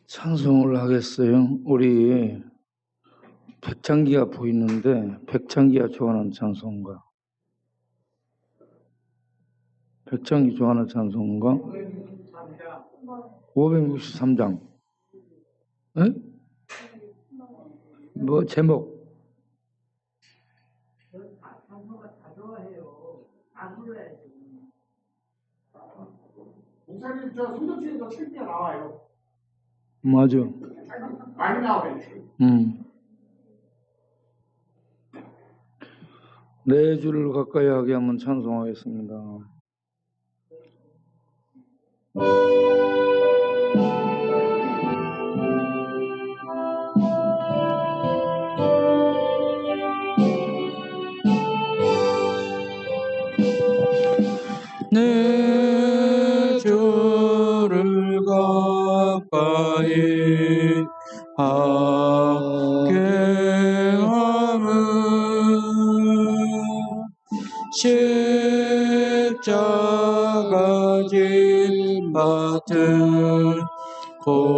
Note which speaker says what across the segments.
Speaker 1: 찬송을 하겠어요. 우리 백창기가 보이는데 백창기가 좋아하는 찬송가, 백창기 좋아하는 찬송가 563장. 에? 뭐 제목?
Speaker 2: 목사님 저 소독실에서 책이 나와요.
Speaker 1: 맞아.
Speaker 2: 많이 나와요.
Speaker 1: 네 줄을 가까이 하게 한번 찬송하겠습니다. 네 줄을 가까이 하게 하면 십자가 짐 받은 고생이나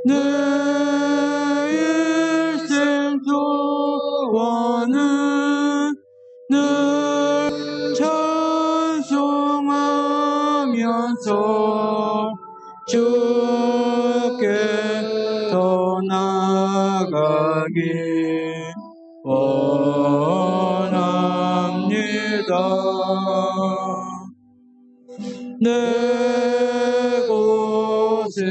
Speaker 1: 내 일생 소원은 늘 찬송하면서 주께 더 나아가기 원합니다. 내 고생하는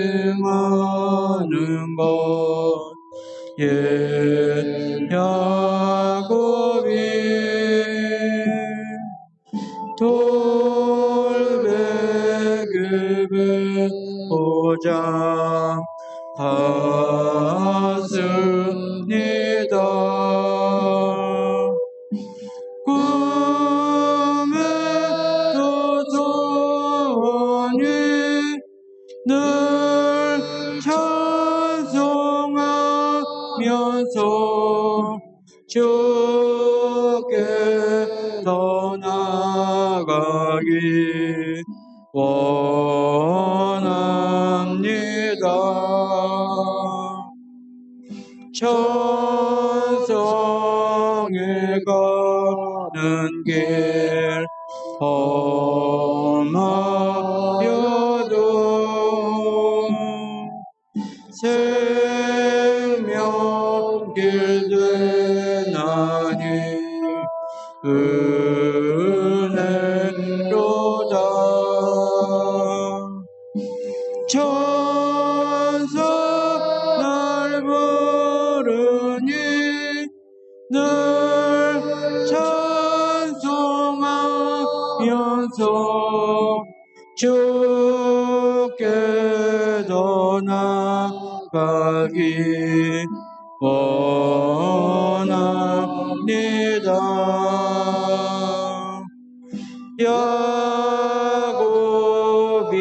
Speaker 1: 것 옛 야곱이 돌베개에 포장하습니다. 꿈에도 소원이 늘 찬송하면서 주께 더 나아가기 원합니다. 천성에 가는 길 험하여도 생명길 되나니 은혜로다. 천사 날 부르니 늘 찬송하면서 주께 더 나아가기 원합니다. 야곱이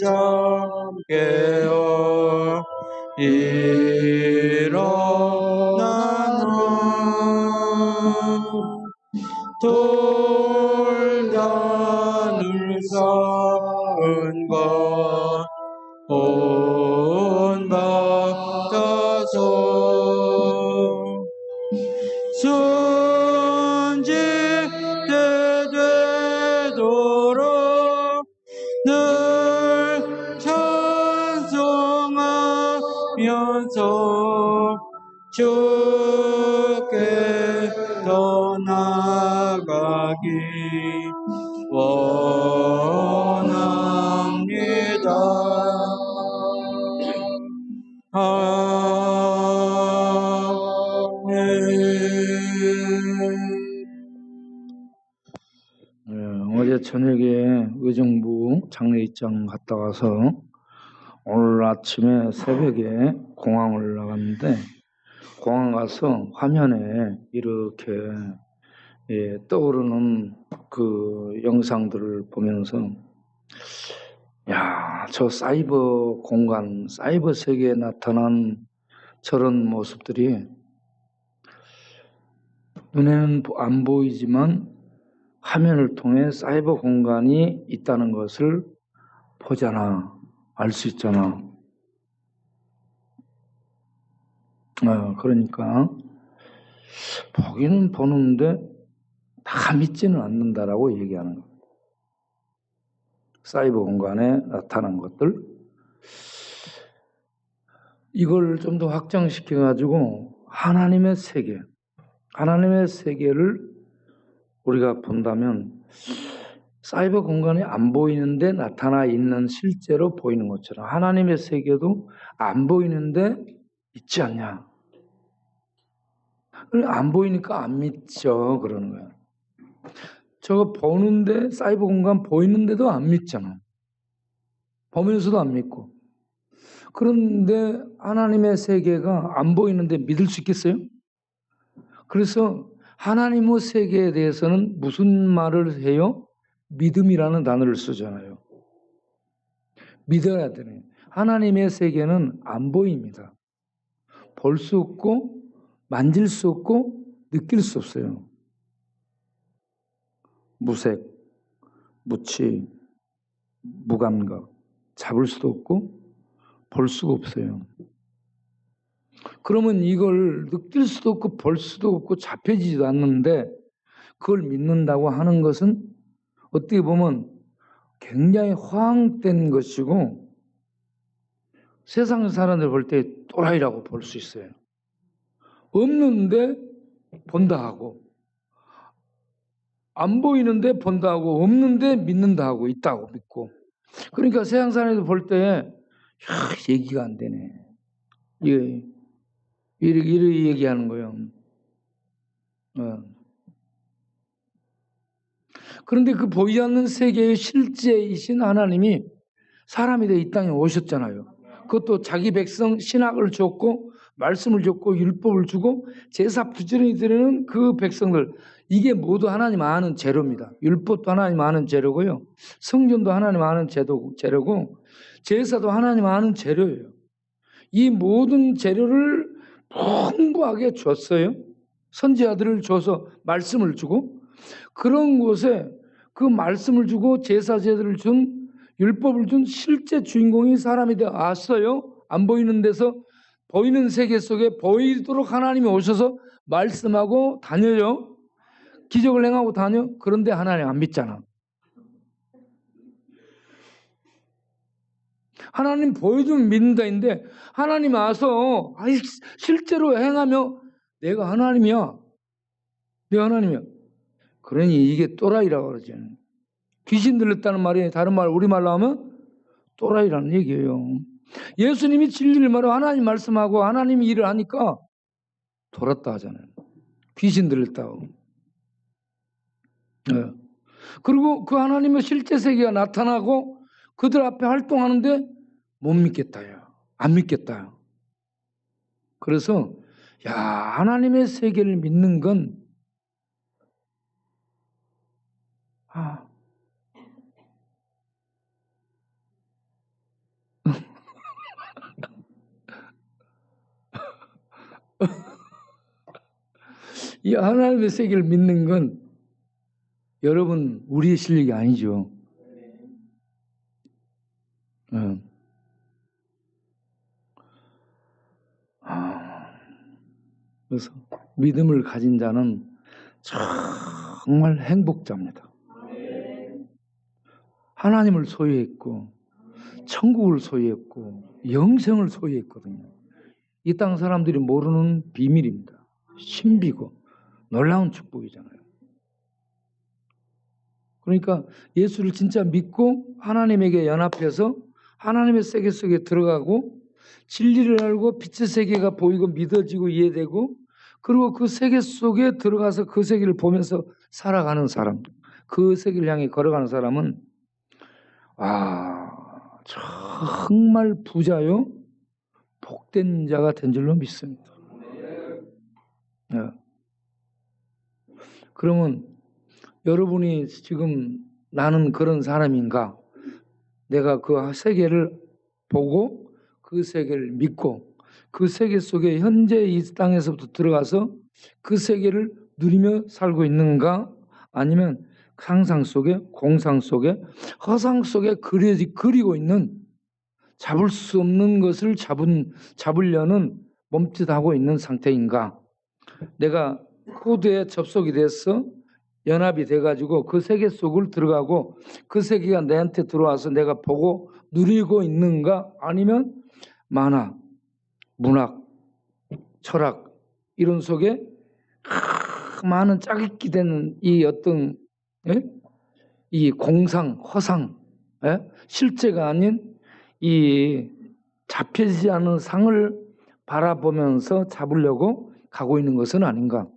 Speaker 1: 잠깨어 일어나는 돌단을 쌓은 것 본받아서 순직대 되도록 늘 찬송하면서 주께 더 나아가기 원합니다. 어제 저녁에 의정부 장례입장 갔다 와서 오늘 아침에 새벽에 공항을 나갔는데 공항 가서 화면에 이렇게 떠오르는 그 영상들을 보면서 야, 저 사이버 공간, 사이버 세계에 나타난 저런 모습들이 눈에는 안 보이지만 화면을 통해 사이버 공간이 있다는 것을 보잖아. 알 수 있잖아. 그러니까 보기는 보는데 다 믿지는 않는다라고 얘기하는 거예요. 사이버 공간에 나타난 것들. 이걸 좀 더 확장시켜가지고 하나님의 세계를 우리가 본다면 사이버 공간이 안 보이는데 나타나 있는 실제로 보이는 것처럼 하나님의 세계도 안 보이는데 있지 않냐. 안 보이니까 안 믿죠. 그러는 거야. 저거 보는데 사이버 공간 보이는데도 안 믿잖아. 보면서도 안 믿고. 그런데 하나님의 세계가 안 보이는데 믿을 수 있겠어요? 그래서 하나님의 세계에 대해서는 무슨 말을 해요? 믿음이라는 단어를 쓰잖아요. 믿어야 되네. 하나님의 세계는 안 보입니다. 볼 수 없고 만질 수 없고 느낄 수 없어요. 무색, 무치, 무감각, 잡을 수도 없고 볼 수가 없어요. 그러면 이걸 느낄 수도 없고 볼 수도 없고 잡혀지지도 않는데 그걸 믿는다고 하는 것은 어떻게 보면 굉장히 허황된 것이고 세상 사람들 볼 때 또라이라고 볼 수 있어요. 없는데 본다 하고 안 보이는데 본다 하고 없는데 믿는다 하고 있다고 믿고 그러니까 세상 사람들 볼 때 얘기가 안 되네. 이렇게 얘기하는 거예요. 그런데 그 보이지 않는 세계의 실제이신 하나님이 사람이 되어 이 땅에 오셨잖아요. 그것도 자기 백성 신학을 줬고 말씀을 줬고 율법을 주고 제사 부지런히 드리는 그 백성들 이게 모두 하나님 아는 재료입니다. 율법도 하나님 아는 재료고요. 성전도 하나님 아는 재료고 제사도 하나님 아는 재료예요. 이 모든 재료를 풍부하게 줬어요. 선지자들을 줘서 말씀을 주고 그런 곳에 그 말씀을 주고 제사제들을 준 율법을 준 실제 주인공이 사람이 되어 왔어요. 안 보이는 데서 보이는 세계 속에 보이도록 하나님이 오셔서 말씀하고 다녀요. 기적을 행하고 다녀. 그런데 하나님 안 믿잖아. 하나님 보여주면 믿는다인데 하나님 와서 실제로 행하며 내가 하나님이야. 내가 하나님이야. 그러니 이게 또라이라고 그러죠. 귀신 들렸다는 말이 다른 말 우리말로 하면 또라이라는 얘기예요. 예수님이 진리를 말하고 하나님 말씀하고 하나님이 일을 하니까 돌았다 하잖아요. 귀신 들렸다고. 네. 그리고 그 하나님의 실제 세계가 나타나고 그들 앞에 활동하는데 못 믿겠다요. 안 믿겠다요. 그래서 하나님의 세계를 믿는 건 이 하나님의 세계를 믿는 건 여러분 우리의 실력이 아니죠. 그래서 믿음을 가진 자는 정말 행복자입니다. 하나님을 소유했고 천국을 소유했고 영생을 소유했거든요. 이 땅 사람들이 모르는 비밀입니다. 신비고 놀라운 축복이잖아요. 그러니까 예수를 진짜 믿고 하나님에게 연합해서 하나님의 세계 속에 들어가고 진리를 알고 빛의 세계가 보이고 믿어지고 이해되고 그리고 그 세계 속에 들어가서 그 세계를 보면서 살아가는 사람, 그 세계를 향해 걸어가는 사람은 정말 부자요 복된 자가 된 줄로 믿습니다. 그러면 여러분이 지금 나는 그런 사람인가? 내가 그 세계를 보고 그 세계를 믿고 그 세계 속에 현재 이 땅에서부터 들어가서 그 세계를 누리며 살고 있는가? 아니면 상상 속에, 공상 속에, 허상 속에 그리고 있는 잡을 수 없는 것을 잡으려는 몸짓하고 있는 상태인가? 내가 코드에 접속이 돼서 연합이 돼가지고 그 세계 속을 들어가고 그 세계가 내한테 들어와서 내가 보고 누리고 있는가? 아니면 만화, 문학, 철학 이런 속에 많은 짜깁기 되는 이 어떤 이 공상, 허상, 실제가 아닌 이 잡히지 않은 상을 바라보면서 잡으려고 가고 있는 것은 아닌가?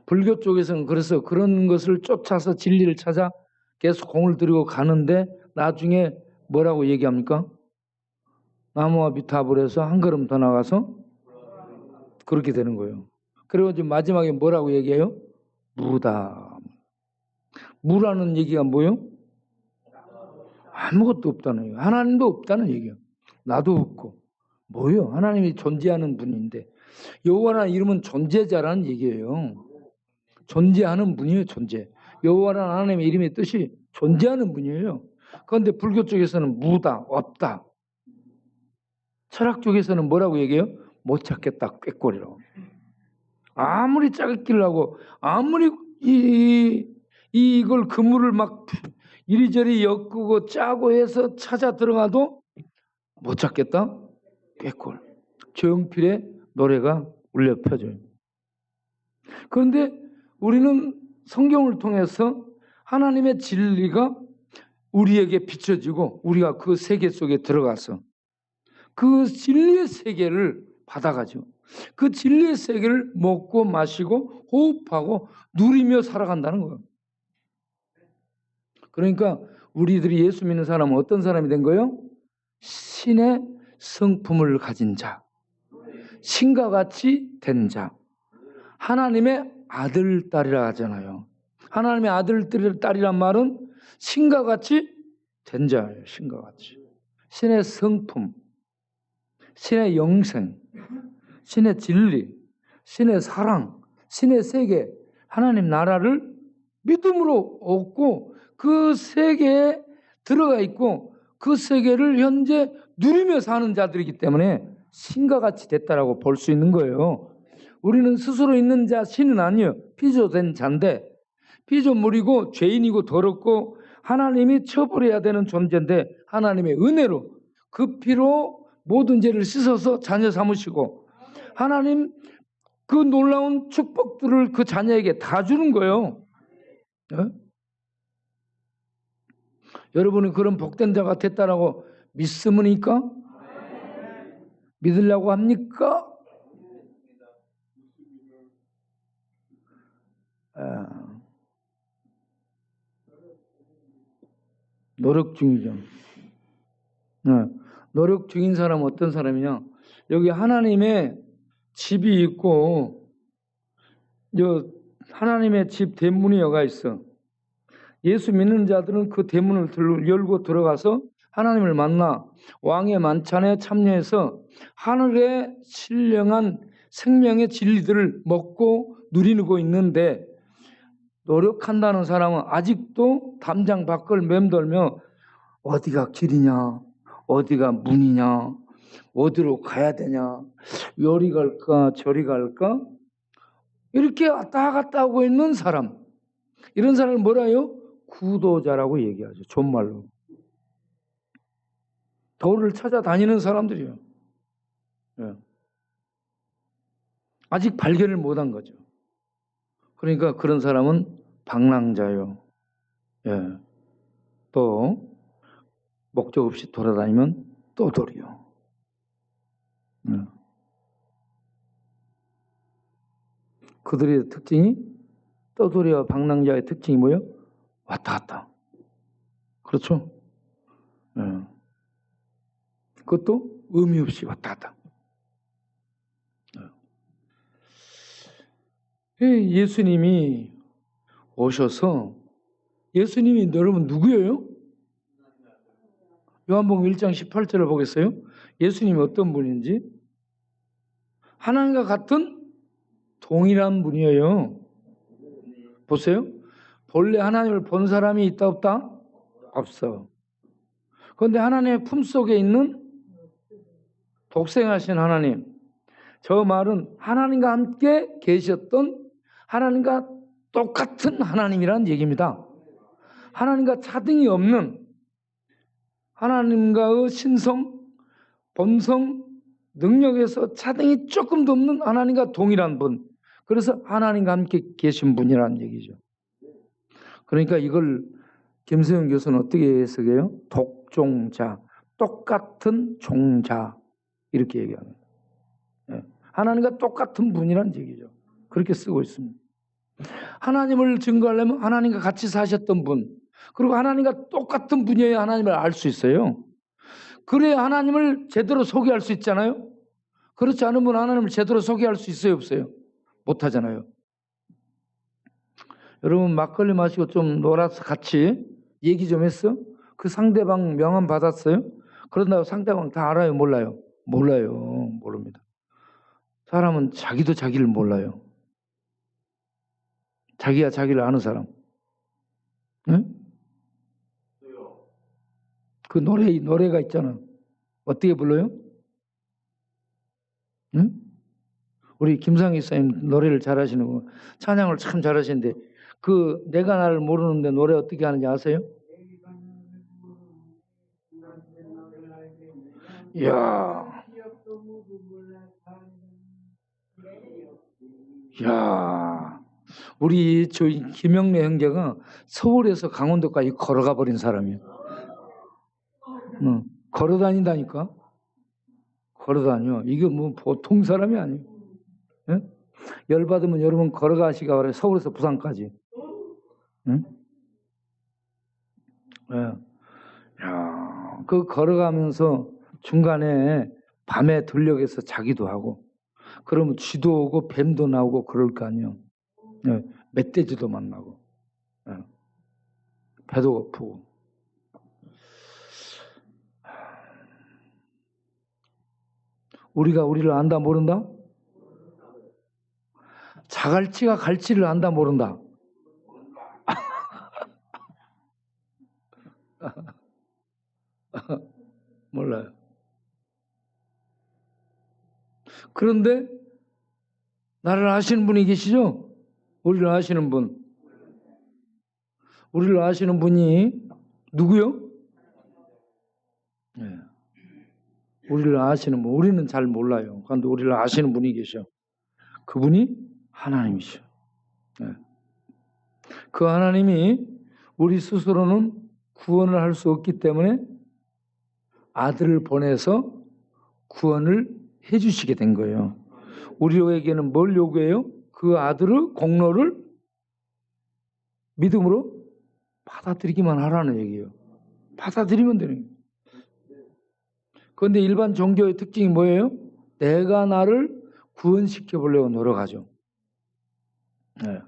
Speaker 1: 불교 쪽에서는 그래서 그런 것을 쫓아서 진리를 찾아 계속 공을 들이고 가는데 나중에 뭐라고 얘기합니까? 나무와 비탑을 해서 한 걸음 더 나가서 그렇게 되는 거예요. 그리고 이제 마지막에 뭐라고 얘기해요? 무다. 무라는 얘기가 뭐예요? 아무것도 없다는 얘기예요. 하나님도 없다는 얘기예요. 나도 없고. 뭐예요? 하나님이 존재하는 분인데 여호와라는 이름은 존재자라는 얘기예요. 존재하는 분이에요. 존재. 여호와라는 하나님의 이름의 뜻이 존재하는 분이에요. 그런데 불교 쪽에서는 무다, 없다. 철학 쪽에서는 뭐라고 얘기해요? 못 찾겠다, 꾀꼬리라고. 아무리 짜깁기를 하고 아무리 이걸 그물을 막 이리저리 엮고 짜고 해서 찾아 들어가도 못 찾겠다, 꾀꼴. 조용필의 노래가 울려 펴져요. 그런데 우리는 성경을 통해서 하나님의 진리가 우리에게 비춰지고 우리가 그 세계 속에 들어가서 그 진리의 세계를 받아가죠. 그 진리의 세계를 먹고 마시고 호흡하고 누리며 살아간다는 거예요. 그러니까 우리들이 예수 믿는 사람은 어떤 사람이 된 거예요? 신의 성품을 가진 자, 신과 같이 된 자, 하나님의 아들, 딸이라 하잖아요. 하나님의 아들, 딸이란 말은 신과 같이 된 자예요. 신과 같이. 신의 성품, 신의 영생, 신의 진리, 신의 사랑, 신의 세계, 하나님 나라를 믿음으로 얻고 그 세계에 들어가 있고 그 세계를 현재 누리며 사는 자들이기 때문에 신과 같이 됐다라고 볼 수 있는 거예요. 우리는 스스로 있는 자 신은 아니에요. 피조된 자인데 피조물이고 죄인이고 더럽고 하나님이 처벌해야 되는 존재인데 하나님의 은혜로 그 피로 모든 죄를 씻어서 자녀 삼으시고 하나님 그 놀라운 축복들을 그 자녀에게 다 주는 거예요. 네? 여러분은 그런 복된 자가 됐다라고 믿습니까? 믿으려고 합니까? 노력 중이죠. 노력 중인 사람은 어떤 사람이냐? 여기 하나님의 집이 있고 하나님의 집 대문이 여가 있어. 예수 믿는 자들은 그 대문을 열고 들어가서 하나님을 만나 왕의 만찬에 참여해서 하늘의 신령한 생명의 진리들을 먹고 누리고 있는데 노력한다는 사람은 아직도 담장 밖을 맴돌며 어디가 길이냐, 어디가 문이냐, 어디로 가야 되냐, 요리 갈까 저리 갈까 이렇게 왔다 갔다 하고 있는 사람, 이런 사람을 뭐라 해요? 구도자라고 얘기하죠. 존말로. 도를 찾아다니는 사람들이에요. 아직 발견을 못한 거죠. 그러니까 그런 사람은 방랑자요. 또 목적 없이 돌아다니면 떠돌이요. 그들의 특징이, 떠돌이와 방랑자의 특징이 뭐예요? 왔다 갔다. 그렇죠? 그것도 의미 없이 왔다 갔다. 예수님이 오셔서, 예수님이 여러분 누구예요? 요한복음 1장 18절을 보겠어요? 예수님이 어떤 분인지. 하나님과 같은 동일한 분이에요. 보세요. 본래 하나님을 본 사람이 있다 없다? 없어. 그런데 하나님의 품속에 있는 독생하신 하나님, 저 말은 하나님과 함께 계셨던 하나님과 똑같은 하나님이라는 얘기입니다. 하나님과 차등이 없는 하나님과의 신성, 본성, 능력에서 차등이 조금도 없는 하나님과 동일한 분. 그래서 하나님과 함께 계신 분이라는 얘기죠. 그러니까 이걸 김세윤 교수는 어떻게 해석해요? 독종자, 똑같은 종자 이렇게 얘기합니다. 하나님과 똑같은 분이라는 얘기죠. 그렇게 쓰고 있습니다. 하나님을 증거하려면 하나님과 같이 사셨던 분, 그리고 하나님과 똑같은 분이어야 하나님을 알 수 있어요. 그래야 하나님을 제대로 소개할 수 있잖아요. 그렇지 않으면 하나님을 제대로 소개할 수 있어요, 없어요? 못하잖아요. 여러분 막걸리 마시고 좀 놀아서 같이 얘기 좀 했어? 그 상대방 명함 받았어요? 그런다고 상대방 다 알아요, 몰라요? 몰라요. 모릅니다. 사람은 자기도 자기를 몰라요. 자기가 자기를 아는 사람. 응? 그 노래가 있잖아. 어떻게 불러요? 응? 우리 김상희 선생님 노래를 잘하시는 거, 찬양을 참 잘하시는데 그 내가 나를 모르는데 노래 어떻게 하는지 아세요? 이야, 이야, 우리 저 김영래 형제가 서울에서 강원도까지 걸어가 버린 사람이에요. 응, 걸어 다닌다니까. 걸어 다녀. 이게 뭐 보통 사람이 아니에요. 응? 열 받으면 여러분 걸어가시가 그래. 서울에서 부산까지. 응? 예. 야, 그 걸어가면서 중간에 밤에 들녘에서 자기도 하고, 그러면 쥐도 오고 뱀도 나오고 그럴 거 아니에요. 예. 멧돼지도 만나고, 예. 배도 고프고. 우리가 우리를 안다 모른다? 자갈치가 갈치를 안다 모른다? 몰라요. 그런데 나를 아시는 분이 계시죠? 우리를 아시는 분. 우리를 아시는 분이 누구요? 네. 우리를 아시는 분. 우리는 잘 몰라요. 그런데 우리를 아시는 분이 계셔. 그분이 하나님이셔. 네. 그 하나님이 우리 스스로는 구원을 할 수 없기 때문에 아들을 보내서 구원을 해주시게 된 거예요. 우리에게는 뭘 요구해요? 그 아들의 공로를 믿음으로 받아들이기만 하라는 얘기예요. 받아들이면 되는 거예요. 그런데 일반 종교의 특징이 뭐예요? 내가 나를 구원시켜 보려고 노력하죠. 네.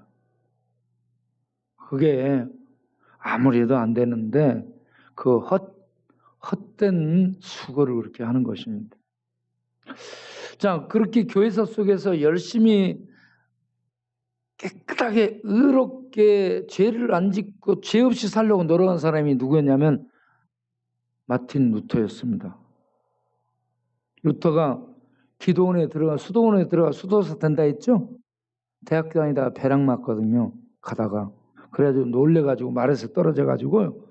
Speaker 1: 그게 아무리 해도 안 되는데 그 헛된 수고를 그렇게 하는 것입니다. 자, 그렇게 교회사 속에서 열심히 깨끗하게 의롭게 죄를 안 짓고 죄 없이 살려고 노력한 사람이 누구였냐면 마틴 루터였습니다. 루터가 기도원에 들어가 수도원에 들어가 수도사 된다 했죠? 대학교 다니다가 배락 맞거든요. 가다가 그래가지고 놀래가지고 말에서 떨어져가지고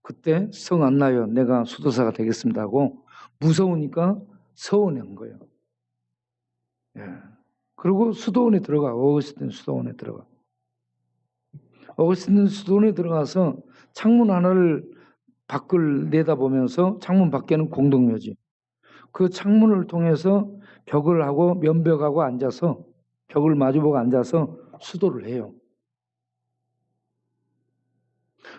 Speaker 1: 그때 성 안 나요. 내가 수도사가 되겠습니다 하고 무서우니까 서원한 거예요. 예. 그리고 수도원에 들어가. 어거스틴 수도원에 들어가. 어거스틴 수도원에 들어가서 창문 하나를 밖을 내다보면서 창문 밖에는 공동묘지. 그 창문을 통해서 벽을 하고 면벽하고 앉아서 벽을 마주보고 앉아서 수도를 해요.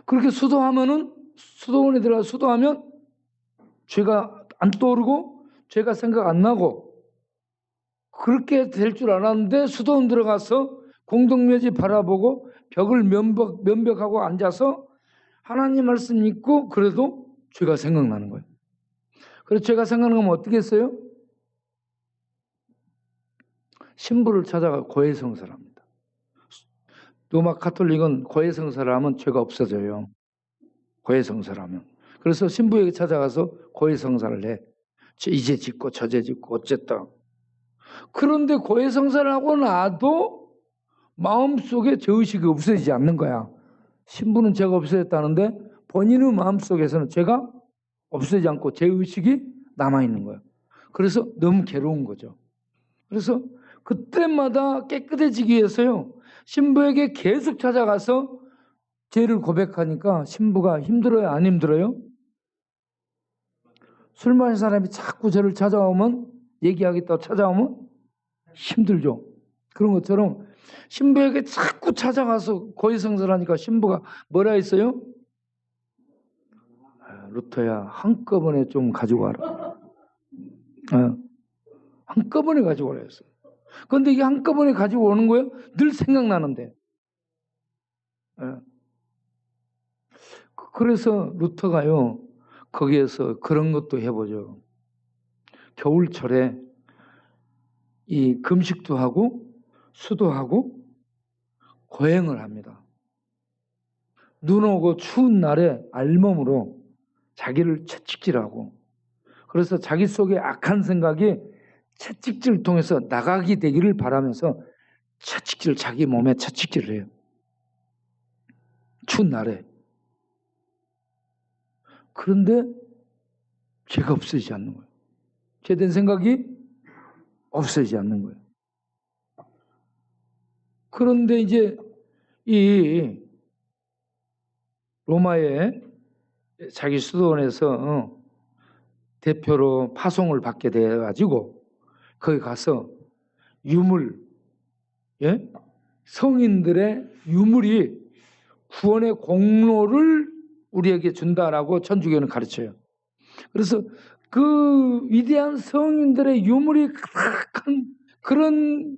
Speaker 1: 그렇게 수도하면은 수도원에 들어가 수도하면 죄가 안 떠오르고 죄가 생각 안 나고 그렇게 될 줄 알았는데 수도원 들어가서 공동묘지 바라보고 벽을 면벽하고 앉아서 하나님 말씀 읽고 그래도 죄가 생각나는 거예요. 그래서 죄가 생각나면 어떻게 했어요? 신부를 찾아가 고해성사를 합니다. 로마 카톨릭은 고해성사를 하면 죄가 없어져요. 고해성사를 하면. 그래서 신부에게 찾아가서 고해성사를 해. 이제 짓고 저제 짓고 어쨌다. 그런데 고해성사를 하고 나도 마음속에 죄의식이 없어지지 않는 거야. 신부는 죄가 없어졌다는데 본인의 마음속에서는 죄가 없어지지 않고 죄의식이 남아있는 거야. 그래서 너무 괴로운 거죠. 그래서 그때마다 깨끗해지기 위해서요, 신부에게 계속 찾아가서 죄를 고백하니까 신부가 힘들어요? 안 힘들어요? 술 마신 사람이 자꾸 저를 찾아오면, 얘기하겠다고 찾아오면 힘들죠. 그런 것처럼 신부에게 자꾸 찾아가서 고해성사를 하니까 신부가 뭐라 했어요? 루터야, 한꺼번에 좀 가지고 와라. 한꺼번에 가지고 오라 했어요. 그런데 이게 한꺼번에 가지고 오는 거예요? 늘 생각나는데. 그래서 루터가요, 거기에서 그런 것도 해보죠. 겨울철에 이 금식도 하고 수도하고 고행을 합니다. 눈 오고 추운 날에 알몸으로 자기를 채찍질하고, 그래서 자기 속에 악한 생각이 채찍질을 통해서 나가게 되기를 바라면서 자기 몸에 채찍질을 해요. 추운 날에. 그런데 죄가 없어지지 않는 거예요. 죄된 생각이 없어지지 않는 거예요. 그런데 이제 이 로마의 자기 수도원에서 대표로 파송을 받게 돼가지고 거기 가서 유물, 성인들의 유물이 구원의 공로를 우리에게 준다라고 천주교는 가르쳐요. 그래서 그 위대한 성인들의 유물이 가득한 그런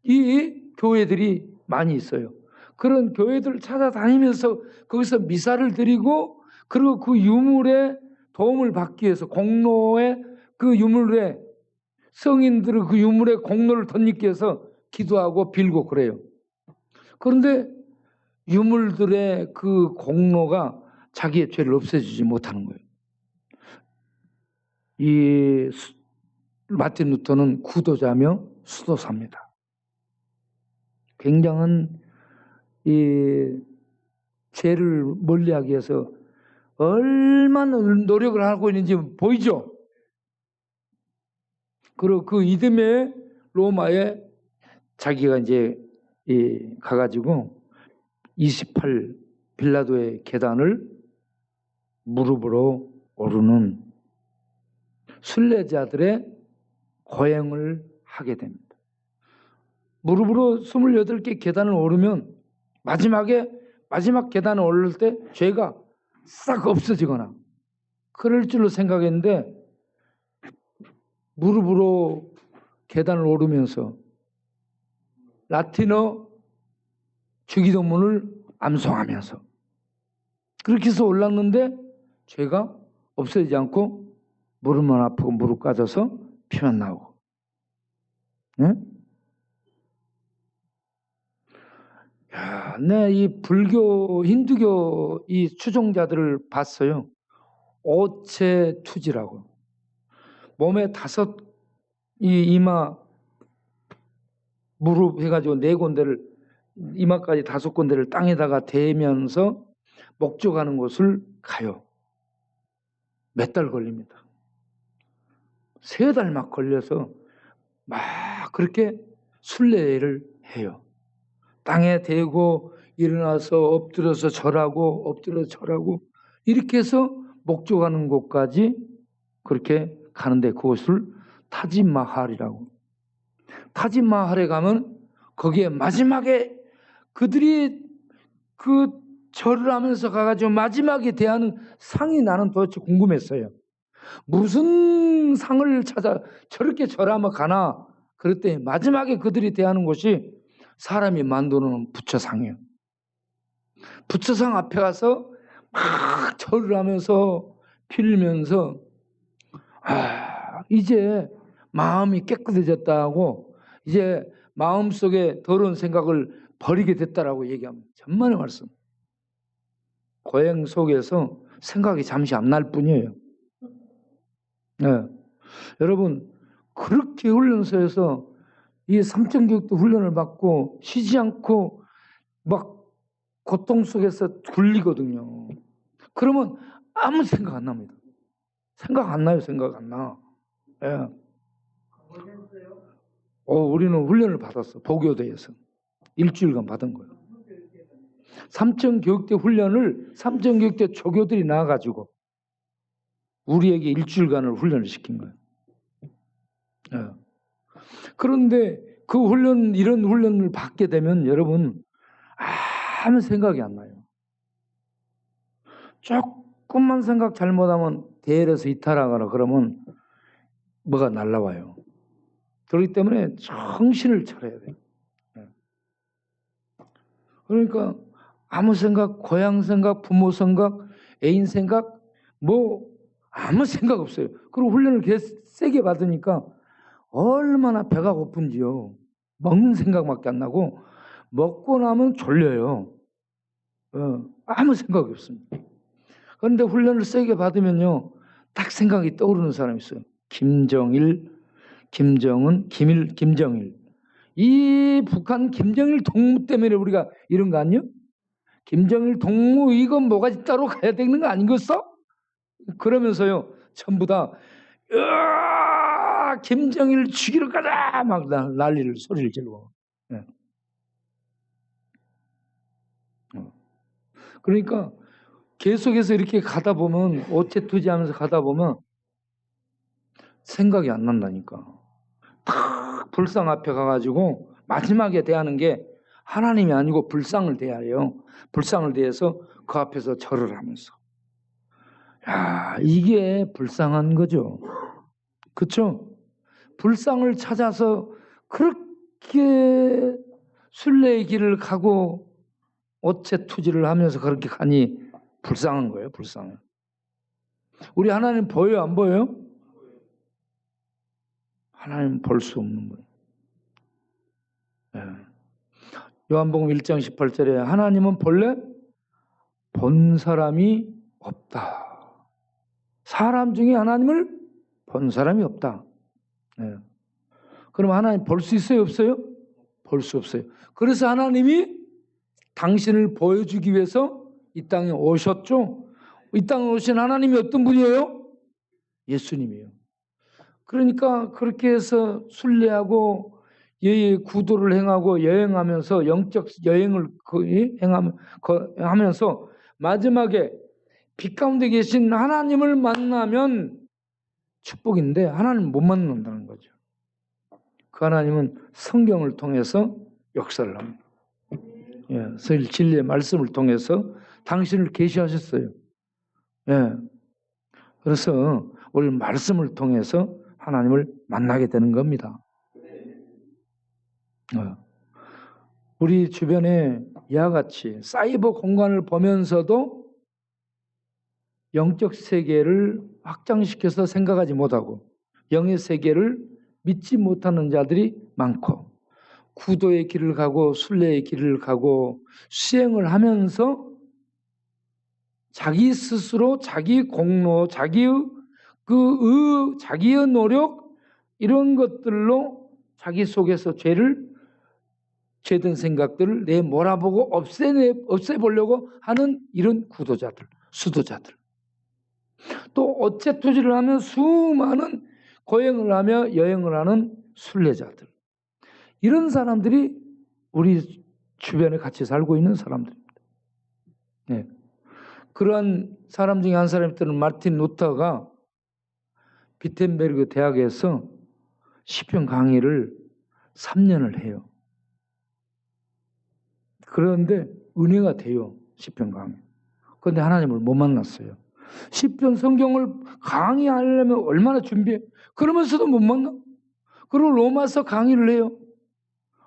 Speaker 1: 이 교회들이 많이 있어요. 그런 교회들을 찾아다니면서 거기서 미사를 드리고, 그리고 그 유물의 도움을 받기 위해서 공로의 그 유물의 성인들의 그 유물의 공로를 덧입기 위해서 기도하고 빌고 그래요. 그런데 유물들의 그 공로가 자기의 죄를 없애주지 못하는 거예요. 이 마틴 루터는 구도자며 수도사입니다. 굉장한 이 죄를 멀리하기 위해서 얼마나 노력을 하고 있는지 보이죠? 그리고 그 이듬해 로마에 자기가 이제 가가지고 28 빌라도의 계단을 무릎으로 오르는 순례자들의 고행을 하게 됩니다. 무릎으로 28개 계단을 오르면 마지막 계단을 오를 때 죄가 싹 없어지거나 그럴 줄로 생각했는데, 무릎으로 계단을 오르면서 라틴어 주기도문을 암송하면서 그렇게 해서 올랐는데 죄가 없어지지 않고 무릎만 아프고 무릎 까져서 피만 나오고. 네, 이 불교, 힌두교 이 추종자들을 봤어요. 오체투지라고. 몸에 5 이마, 무릎 해가지고 4군데를, 이마까지 5군데를 땅에다가 대면서 목적하는 곳을 가요. 몇 달 걸립니다. 3달 막 걸려서 막 그렇게 순례를 해요. 땅에 대고 일어나서 엎드려서 절하고 엎드려서 절하고 이렇게 해서 목적하는 곳까지 그렇게 가는데, 그곳을 타지마할이라고. 타지마할에 가면 거기에 마지막에 그들이 그 절을 하면서 가가지고 마지막에 대하는 상이 나는 도대체 궁금했어요. 무슨 상을 찾아 저렇게 절하며 가나 그랬더니 마지막에 그들이 대하는 곳이 사람이 만드는 부처상이에요. 부처상 앞에 가서 막 절을 하면서 빌면서 이제 마음이 깨끗해졌다고, 이제 마음속에 더러운 생각을 버리게 됐다라고 얘기합니다. 천만의 말씀. 고행 속에서 생각이 잠시 안 날 뿐이에요. 네. 여러분, 그렇게 훈련소에서 이 삼천교육도 훈련을 받고 쉬지 않고 막 고통 속에서 굴리거든요. 그러면 아무 생각 안 납니다. 생각 안 나요. 생각 안 나. 예. 우리는 훈련을 받았어. 보교대에서. 일주일간 받은 거예요. 삼천교육대 훈련을 삼천교육대 조교들이 나와가지고 우리에게 일주일간을 훈련을 시킨 거예요. 예. 그런데 그 훈련, 이런 훈련을 받게 되면 여러분 아무 생각이 안 나요. 조금만 생각 잘못하면 대열에서 이탈하거나 그러면 뭐가 날라와요. 그렇기 때문에 정신을 차려야 돼요. 그러니까 아무 생각, 고향 생각, 부모 생각, 애인 생각, 뭐 아무 생각 없어요. 그리고 훈련을 세게 받으니까 얼마나 배가 고픈지요. 먹는 생각밖에 안 나고 먹고 나면 졸려요. 아무 생각이 없습니다. 그런데 훈련을 세게 받으면요, 딱 생각이 떠오르는 사람이 있어요. 김정일, 김정은, 김정일. 이 북한 김정일 동무 때문에 우리가 이런 거 아니요? 김정일 동무 이건 뭐가 따로 가야 되는 거 아니겠어? 그러면서요, 전부 다 김정일 죽이러 가자 막 난리를 소리를 지르고. 네. 그러니까 계속해서 이렇게 가다 보면 오체투지하면서 가다 보면 생각이 안 난다니까. 딱 불상 앞에 가가지고 마지막에 대하는 게 하나님이 아니고 불상을 대하여 불상을 대해서 그 앞에서 절을 하면서. 야, 이게 불쌍한 거죠. 그렇죠? 불상을 찾아서 그렇게 순례의 길을 가고 오체투지를 하면서 그렇게 가니 불쌍한 거예요. 불쌍해. 우리 하나님 보여요? 안 보여요? 하나님 볼 수 없는 거예요. 네. 요한복음 1장 18절에 하나님은 본래 본 사람이 없다. 사람 중에 하나님을 본 사람이 없다. 네. 그럼 하나님 볼 수 있어요? 없어요? 볼 수 없어요. 그래서 하나님이 당신을 보여주기 위해서 이 땅에 오셨죠. 이 땅에 오신 하나님이 어떤 분이에요? 예수님이에요. 그러니까 그렇게 해서 순례하고 예의 구도를 행하고 여행하면서 영적 여행을 하면서 마지막에 빛 가운데 계신 하나님을 만나면 축복인데 하나님 못 만난다는 거죠. 그 하나님은 성경을 통해서 역사를 합니다. 예, 진리의 말씀을 통해서 당신을 계시하셨어요. 예, 그래서 우리 말씀을 통해서 하나님을 만나게 되는 겁니다. 우리 주변에 이와 같이 사이버 공간을 보면서도 영적 세계를 확장시켜서 생각하지 못하고 영의 세계를 믿지 못하는 자들이 많고 구도의 길을 가고 순례의 길을 가고 수행을 하면서 자기 스스로 자기 공로, 자기의 노력 이런 것들로 자기 속에서 죄된 생각들을 몰아보고 없애보려고 하는 이런 구도자들, 수도자들. 또 어체투지를 하면 수많은 고행을 하며 여행을 하는 순례자들. 이런 사람들이 우리 주변에 같이 살고 있는 사람들입니다. 네. 그러한 사람 중에 한 사람이 마르틴 루터가 비텐베르그 대학에서 시편 강의를 3년을 해요. 그런데 은혜가 돼요. 시편 강의. 그런데 하나님을 못 만났어요. 시편 성경을 강의하려면 얼마나 준비해? 그러면서도 못 만나. 그리고 로마서 강의를 해요.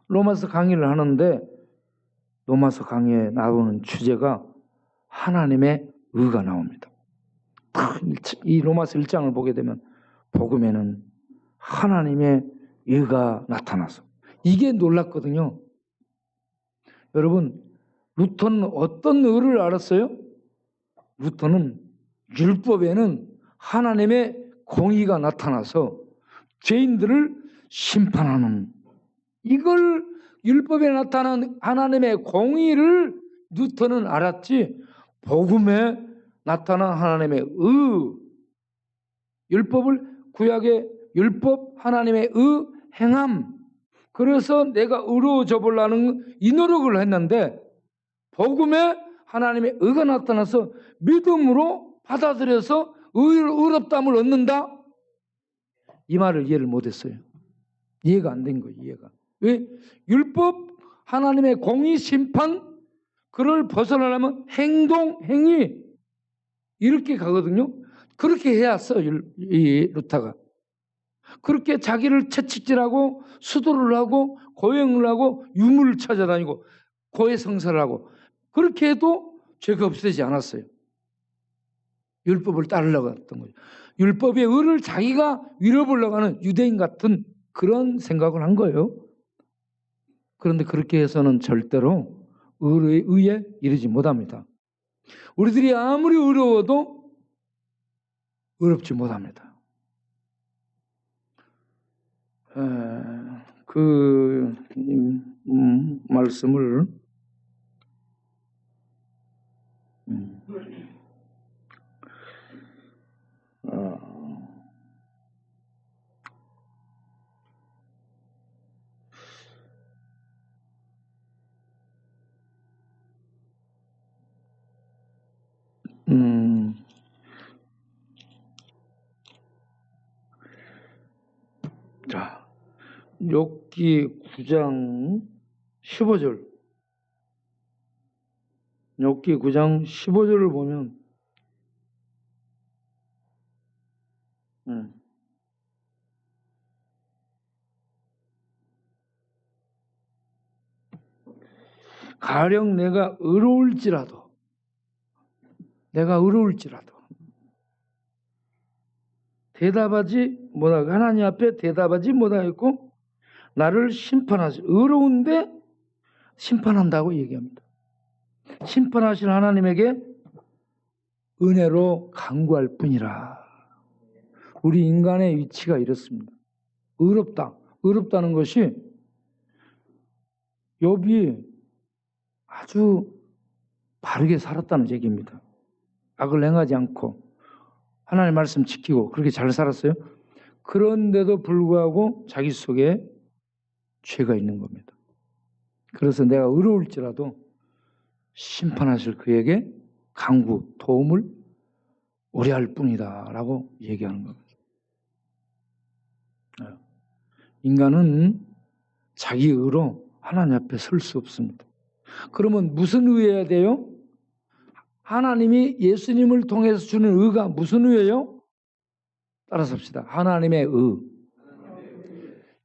Speaker 1: 로마서 강의를 하는데 로마서 강의에 나오는 주제가 하나님의 의가 나옵니다. 이 로마서 1장을 보게 되면 복음에는 하나님의 의가 나타나서 이게 놀랍거든요. 여러분, 루터는 어떤 의를 알았어요? 루터는 율법에는 하나님의 공의가 나타나서 죄인들을 심판하는, 이걸 율법에 나타난 하나님의 공의를 루터는 알았지, 복음에 나타난 하나님의 율법을, 구약의 율법, 하나님의 행함, 그래서 내가 의로워져 보려는 이 노력을 했는데 복음에 하나님의 의가 나타나서 믿음으로 받아들여서 의롭다함을 얻는다, 이 말을 이해를 못했어요. 이해가 안 된 거예요. 이해가. 왜? 율법, 하나님의 공의, 심판, 그걸 벗어나려면 행동, 행위 이렇게 가거든요. 그렇게 해야 써, 이 루터가. 그렇게 자기를 채찍질하고 수도를 하고 고행을 하고 유물을 찾아다니고 고해성사를 하고 그렇게 해도 죄가 없어지지 않았어요. 율법을 따르려고 했던 거죠. 율법의 의를 자기가 위로보려고 하는 유대인 같은 그런 생각을 한 거예요. 그런데 그렇게 해서는 절대로 의에 이르지 못합니다. 우리들이 아무리 의로워도 의롭지 못합니다. 그 말씀을 자, 욥기 9장 15절. 욥기 9장 15절을 보면 가령 내가 의로울지라도 대답하지 못하고 하나님 앞에 대답하지 못하였고 나를 심판하시, 의로운데 심판한다고 얘기합니다. 심판하신 하나님에게 은혜로 간구할 뿐이라. 우리 인간의 위치가 이렇습니다. 의롭다는 것이 욥이 아주 바르게 살았다는 얘기입니다. 악을 행하지 않고 하나님의 말씀 지키고 그렇게 잘 살았어요. 그런데도 불구하고 자기 속에 죄가 있는 겁니다. 그래서 내가 의로울지라도 심판하실 그에게 간구, 도움을 의뢰할 뿐이다 라고 얘기하는 겁니다. 인간은 자기 의로 하나님 앞에 설 수 없습니다. 그러면 무슨 의해야 돼요? 하나님이 예수님을 통해서 주는 의가 무슨 의예요? 따라서 합시다. 하나님의 의.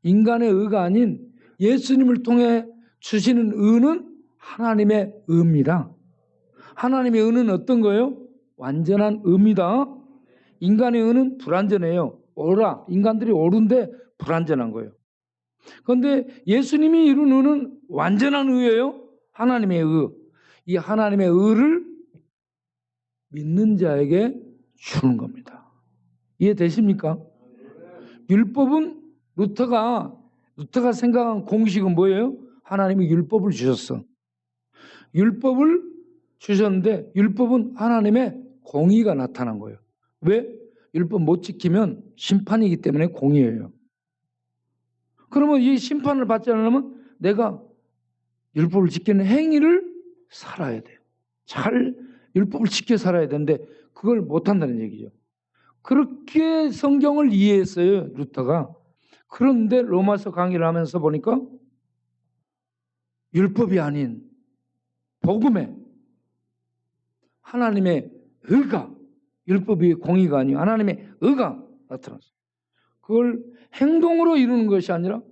Speaker 1: 인간의 의가 아닌 예수님을 통해 주시는 의는 하나님의 의입니다. 하나님의 의는 어떤 거예요? 완전한 의입니다. 인간의 의는 불완전해요. 인간들이 옳은데 불완전한 거예요. 그런데 예수님이 이룬 의는 완전한 의예요. 하나님의 의. 이 하나님의 의를 믿는 자에게 주는 겁니다. 이해되십니까? 율법은 루터가 생각한 공식은 뭐예요? 하나님이 율법을 주셨어. 율법을 주셨는데 율법은 하나님의 공의가 나타난 거예요. 왜? 율법 못 지키면 심판이기 때문에 공의예요. 그러면 이 심판을 받지 않으려면 내가 율법을 지키는 행위를 살아야 돼요. 잘 율법을 지켜 살아야 되는데 그걸 못한다는 얘기죠. 그렇게 성경을 이해했어요, 루터가. 그런데 로마서 강의를 하면서 보니까 율법이 아닌 복음에 하나님의 의가, 율법이 공의가 아니고 하나님의 의가 나타났어요. 그걸 행동으로 이루는 것이 아니라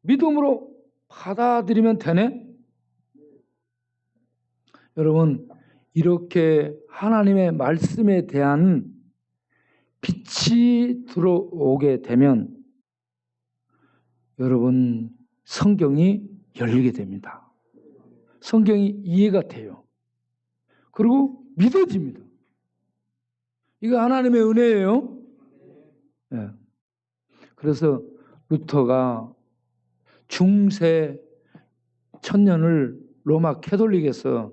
Speaker 1: 믿음으로 받아들이면 되네? 여러분, 이렇게 하나님의 말씀에 대한 빛이 들어오게 되면 여러분 성경이 열리게 됩니다. 성경이 이해가 돼요. 그리고 믿어집니다. 이거 하나님의 은혜예요. 네. 그래서 루터가 중세 천년을 로마 캐톨릭에서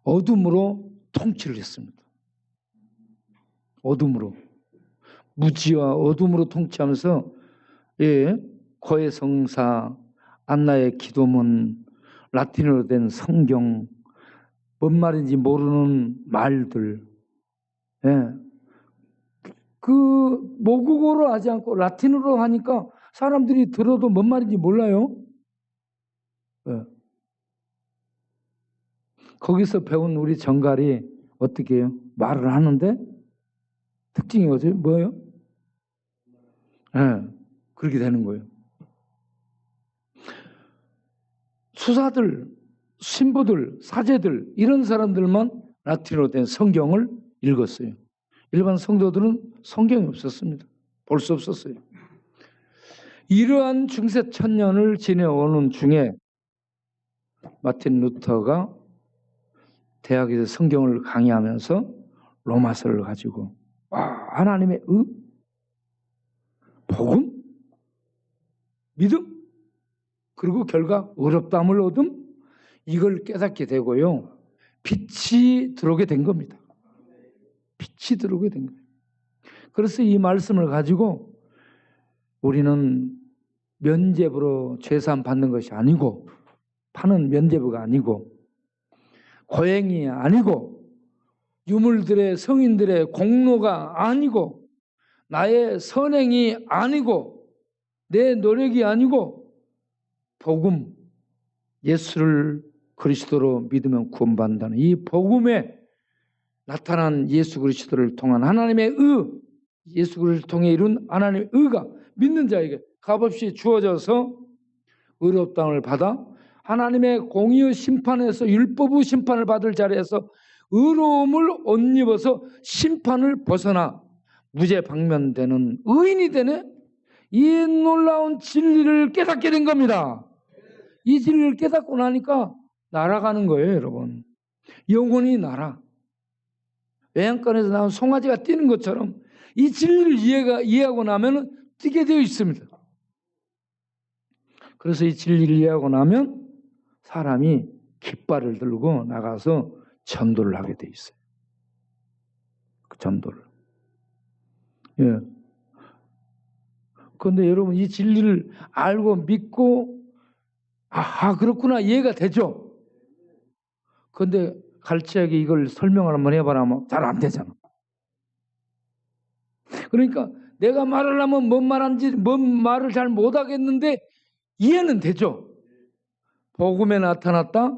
Speaker 1: 어둠으로 통치를 했습니다. 어둠으로. 무지와 어둠으로 통치하면서 거의 성사, 안나의 기도문, 라틴어로 된 성경, 뭔 말인지 모르는 말들, 그 모국어로 하지 않고 라틴어로 하니까 사람들이 들어도 뭔 말인지 몰라요. 거기서 배운 우리 정갈이 어떻게 해요? 말을 하는데 특징이 뭐예요? 그렇게 되는 거예요. 수사들, 신부들, 사제들 이런 사람들만 라틴어로 된 성경을 읽었어요. 일반 성도들은 성경이 없었습니다. 볼 수 없었어요. 이러한 중세 천년을 지내오는 중에 마틴 루터가 대학에서 성경을 강의하면서 로마서를 가지고 하나님의 복음, 믿음, 그리고 결과 의롭다함을 얻음, 이걸 깨닫게 되고요. 빛이 들어오게 된 겁니다. 빛이 들어오게 된 거예요. 그래서 이 말씀을 가지고 우리는 면죄부로 죄사함 받는 것이 아니고, 파는 면죄부가 아니고, 고행이 아니고, 유물들의 성인들의 공로가 아니고, 나의 선행이 아니고, 내 노력이 아니고, 복음, 예수를 그리스도로 믿으면 구원받는다는 이 복음에 나타난 예수 그리스도를 통한 하나님의 예수 그리스도를 통해 이룬 하나님의 의가 믿는 자에게 값없이 주어져서 의롭다함을 받아 하나님의 공의의 심판에서 율법의 심판을 받을 자리에서 의로움을 옷 입어서 심판을 벗어나 무죄 방면되는 의인이 되네. 이 놀라운 진리를 깨닫게 된 겁니다. 이 진리를 깨닫고 나니까 날아가는 거예요, 여러분. 영혼이 날아. 외양간에서 나온 송아지가 뛰는 것처럼 이 진리를 이해하고 나면 뛰게 되어 있습니다. 그래서 이 진리를 이해하고 나면 사람이 깃발을 들고 나가서 전도를 하게 돼 있어요. 그 전도를. 그런데 여러분 이 진리를 알고 믿고 그렇구나 이해가 되죠. 그런데 갈치에게 이걸 설명을 한번 해봐라 하면 잘 안 되잖아. 그러니까 내가 말을 하면 뭔 말을 잘 못하겠는데 이해는 되죠. 복음에 나타났다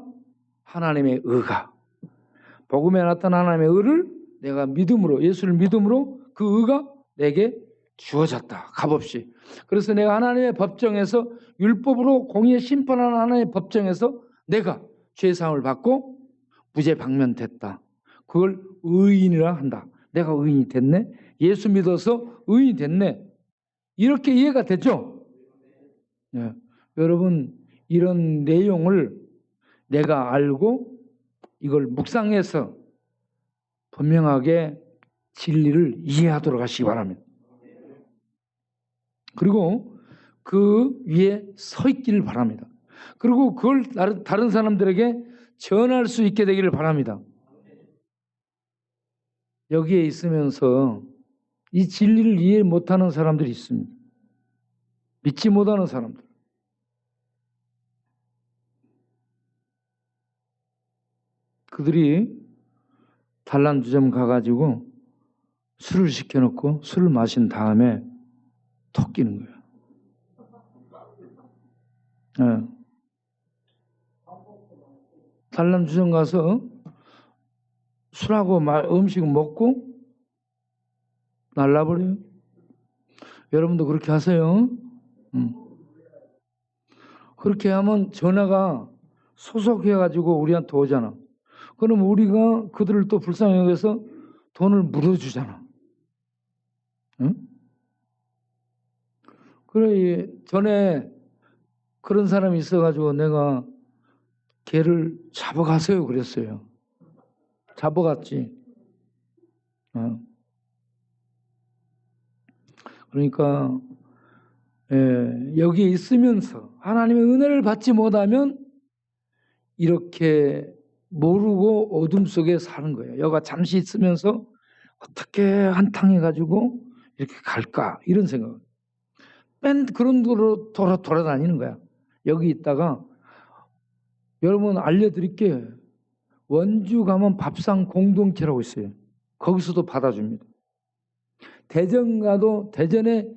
Speaker 1: 하나님의 의가, 복음에 나타난 하나님의 의를 내가 믿음으로, 예수를 믿음으로 그 의가 내게 주어졌다, 값없이. 그래서 내가 하나님의 법정에서 율법으로 공의에 심판하는 하나님의 법정에서 내가 죄사함을 받고 무죄 방면됐다. 그걸 의인이라 한다. 내가 의인이 됐네. 예수 믿어서 의인이 됐네. 이렇게 이해가 되죠? 여러분 이런 내용을 내가 알고 이걸 묵상해서 분명하게 진리를 이해하도록 하시기 바랍니다. 그리고 그 위에 서 있기를 바랍니다. 그리고 그걸 다른 사람들에게 전할 수 있게 되기를 바랍니다. 여기에 있으면서 이 진리를 이해 못하는 사람들이 있습니다. 믿지 못하는 사람들. 그들이 단란주점 가가지고 술을 시켜놓고 술을 마신 다음에 톡 끼는 거예요. 단란주점 가서 술하고 음식 먹고 날라버려요. 여러분도 그렇게 하세요. 그렇게 하면 전화가 소속해가지고 우리한테 오잖아. 그럼 우리가 그들을 또 불쌍히 여겨서 돈을 물어주잖아. 응? 그래, 전에 그런 사람이 있어가지고 내가 걔를 잡아가세요 그랬어요. 잡아갔지. 그러니까 여기에 있으면서 하나님의 은혜를 받지 못하면 이렇게 모르고 어둠 속에 사는 거예요. 여가 잠시 있으면서 어떻게 한탕해가지고 이렇게 갈까 이런 생각. 그런 도로 돌아다니는 거야. 여기 있다가 여러분 알려드릴게요. 원주 가면 밥상 공동체라고 있어요. 거기서도 받아줍니다. 대전 가도 대전에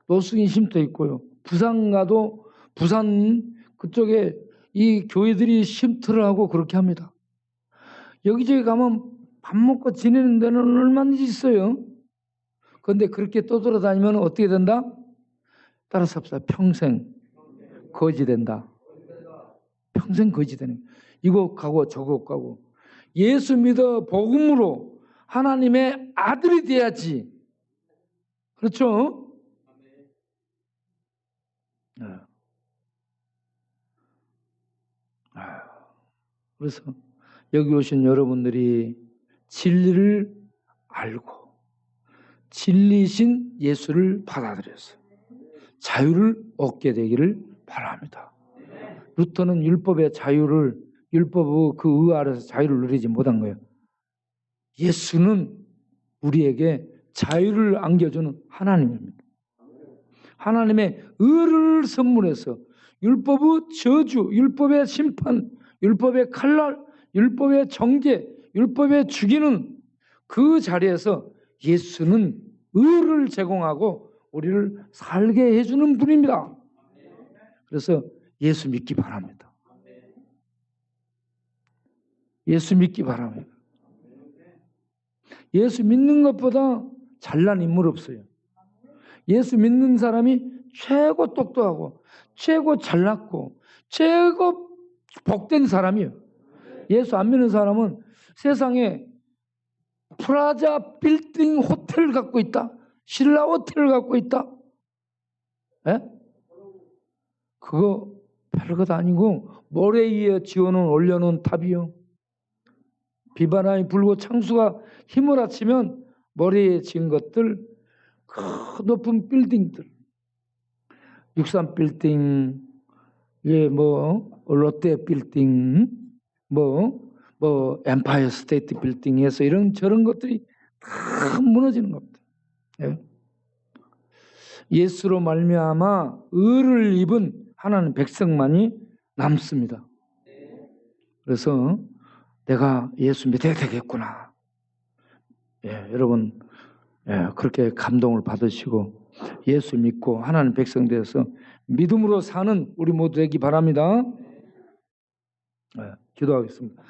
Speaker 1: 노숙인 쉼터 있고요. 부산 가도 부산 그쪽에 이 교회들이 쉼터를 하고 그렇게 합니다. 여기저기 가면 밥 먹고 지내는 데는 얼마든지 있어요. 그런데 그렇게 떠돌아다니면 어떻게 된다? 따라서 합시다. 평생 거지 된다. 평생 거지 되는. 이곳 가고 저곳 가고. 예수 믿어 복음으로 하나님의 아들이 돼야지. 그렇죠? 그래서 여기 오신 여러분들이 진리를 알고 진리신 예수를 받아들여서 자유를 얻게 되기를 바랍니다. 루터는 율법의 자유를 율법의 그 의 아래서 자유를 누리지 못한 거예요. 예수는 우리에게 자유를 안겨주는 하나님입니다. 하나님의 의를 선물해서 율법의 저주, 율법의 심판, 율법의 칼날, 율법의 정죄, 율법의 죽이는 그 자리에서 예수는 의를 제공하고 우리를 살게 해주는 분입니다. 그래서 예수 믿기 바랍니다. 예수 믿기 바랍니다. 예수 믿는 것보다 잘난 인물 없어요. 예수 믿는 사람이 최고 똑똑하고 최고 잘났고 최고 복된 사람이에요. 예수 안 믿는 사람은 세상에 프라자 빌딩 호텔을 갖고 있다. 신라 호텔을 갖고 있다. 에? 그거 별것 아니고 모래 위에 지어놓은 올려놓은 탑이요. 비바람이 불고 창수가 힘을 합치면 머리에 지은 것들, 그 높은 빌딩들, 63 빌딩, 롯데 빌딩, 엠파이어 스테이트 빌딩에서 이런 저런 것들이 다 무너지는 겁니다. 예. 예수로 말미암아 의를 입은 하나님 백성만이 남습니다. 그래서 내가 예수 믿어야 되겠구나. 여러분 그렇게 감동을 받으시고 예수 믿고 하나님 백성 되어서 믿음으로 사는 우리 모두 되기 바랍니다. 기도하겠습니다.